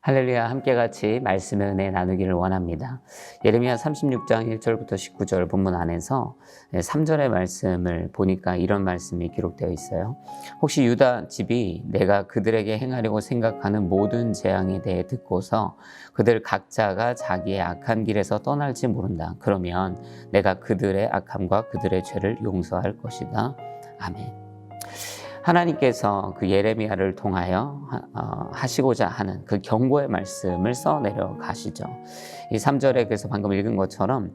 할렐루야, 함께 같이 말씀의 은혜 나누기를 원합니다. 예레미야 36장 1절부터 19절 본문 안에서 3절의 말씀을 보니까 이런 말씀이 기록되어 있어요. 혹시 유다 집이 내가 그들에게 행하려고 생각하는 모든 재앙에 대해 듣고서 그들 각자가 자기의 악한 길에서 떠날지 모른다. 그러면 내가 그들의 악함과 그들의 죄를 용서할 것이다. 아멘. 하나님께서 그 예레미야를 통하여 하시고자 하는 그 경고의 말씀을 써내려 가시죠. 이 3절에 그래서 방금 읽은 것처럼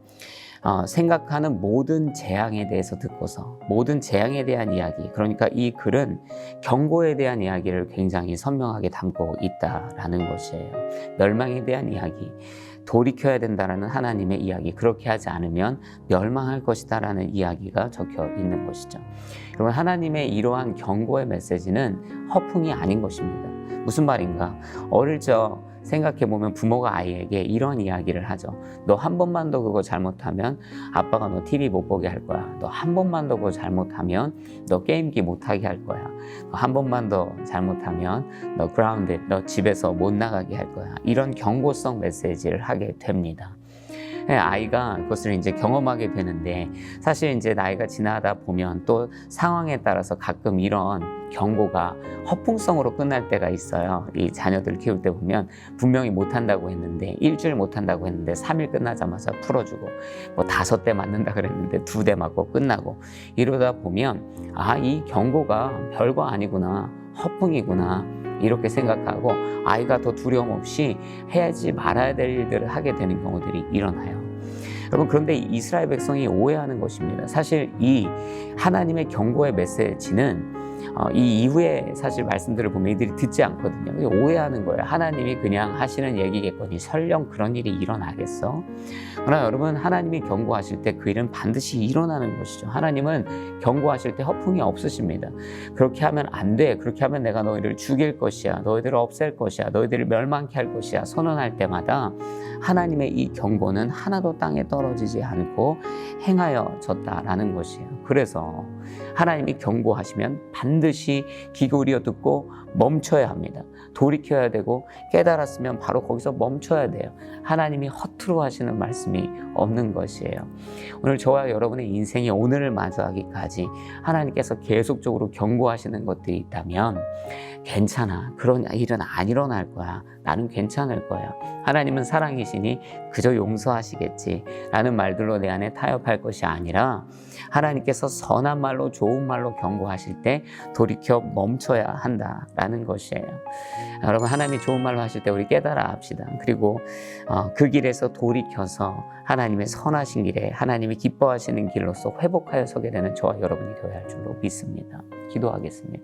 생각하는 모든 재앙에 대해서 듣고서 모든 재앙에 대한 이야기, 그러니까 이 글은 경고에 대한 이야기를 굉장히 선명하게 담고 있다라는 것이에요. 멸망에 대한 이야기, 돌이켜야 된다라는 하나님의 이야기, 그렇게 하지 않으면 멸망할 것이다라는 이야기가 적혀 있는 것이죠. 여러분, 하나님의 이러한 경고의 메시지는 허풍이 아닌 것입니다. 무슨 말인가? 어릴 적 생각해보면 부모가 아이에게 이런 이야기를 하죠. 너 한 번만 더 그거 잘못하면 아빠가 너 TV 못 보게 할 거야. 너 한 번만 더 그거 잘못하면 너 게임기 못 하게 할 거야. 너 한 번만 더 잘못하면 너 그라운드, 너 집에서 못 나가게 할 거야. 이런 경고성 메시지를 하게 됩니다. 아이가 그것을 이제 경험하게 되는데, 사실 이제 나이가 지나다 보면 또 상황에 따라서 가끔 이런 경고가 허풍성으로 끝날 때가 있어요. 이 자녀들 키울 때 보면 분명히 못한다고 했는데, 일주일 못한다고 했는데 3일 끝나자마자 풀어주고, 뭐 5대 맞는다 그랬는데 2대 맞고 끝나고, 이러다 보면 이 경고가 별거 아니구나, 허풍이구나, 이렇게 생각하고 아이가 더 두려움 없이 해야지 말아야 될 일들을 하게 되는 경우들이 일어나요. 여러분, 그런데 이스라엘 백성이 오해하는 것입니다. 사실 이 하나님의 경고의 메시지는 이 이후에 사실 말씀들을 보면 이들이 듣지 않거든요. 오해하는 거예요. 하나님이 그냥 하시는 얘기겠거니 설령 그런 일이 일어나겠어? 그러나 여러분, 하나님이 경고하실 때 그 일은 반드시 일어나는 것이죠. 하나님은 경고하실 때 허풍이 없으십니다. 그렇게 하면 안 돼. 그렇게 하면 내가 너희를 죽일 것이야. 너희들을 없앨 것이야. 너희들을 멸망케 할 것이야. 선언할 때마다 하나님의 이 경고는 하나도 땅에 떨어지지 않고 행하여졌다라는 것이에요. 그래서 하나님이 경고하시면 반드시 귀 기울여 듣고 멈춰야 합니다. 돌이켜야 되고, 깨달았으면 바로 거기서 멈춰야 돼요. 하나님이 허투루 하시는 말씀이 없는 것이에요. 오늘 저와 여러분의 인생이 오늘을 마주하기까지 하나님께서 계속적으로 경고하시는 것들이 있다면 괜찮아, 그런 일은 안 일어날 거야, 나는 괜찮을 거야, 하나님은 사랑이시니 그저 용서하시겠지 라는 말들로 내 안에 타협할 것이 아니라, 하나님께서 선한 말로 좋은 말로 경고하실 때 돌이켜 멈춰야 한다라는 것이에요. 여러분, 하나님이 좋은 말로 하실 때 우리 깨달아 합시다. 그리고 그 길에서 돌이켜서 하나님의 선하신 길에 하나님이 기뻐하시는 길로서 회복하여 서게 되는 저와 여러분이 되어야 할 줄로 믿습니다. 기도하겠습니다.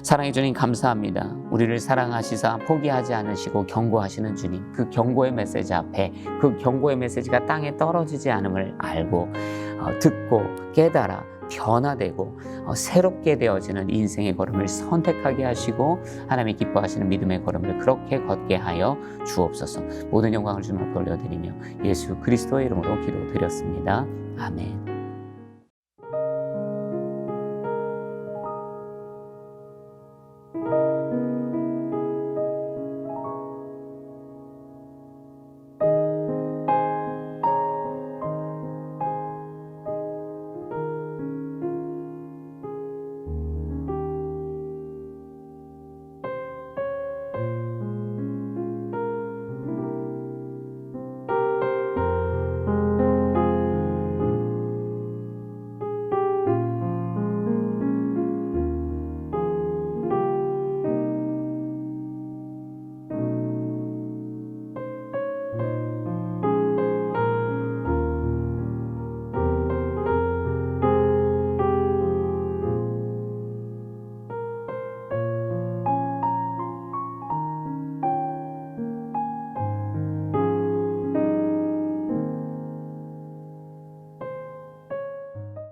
사랑해 주님, 감사합니다. 우리를 사랑하시사 포기하지 않으시고 경고하시는 주님, 그 경고의 메시지 앞에 그 경고의 메시지가 땅에 떨어지지 않음을 알고 듣고 깨달아 변화되고 새롭게 되어지는 인생의 걸음을 선택하게 하시고 하나님이 기뻐하시는 믿음의 걸음을 그렇게 걷게 하여 주옵소서. 모든 영광을 주님 앞에 올려드리며 예수 그리스도의 이름으로 기도드렸습니다. 아멘.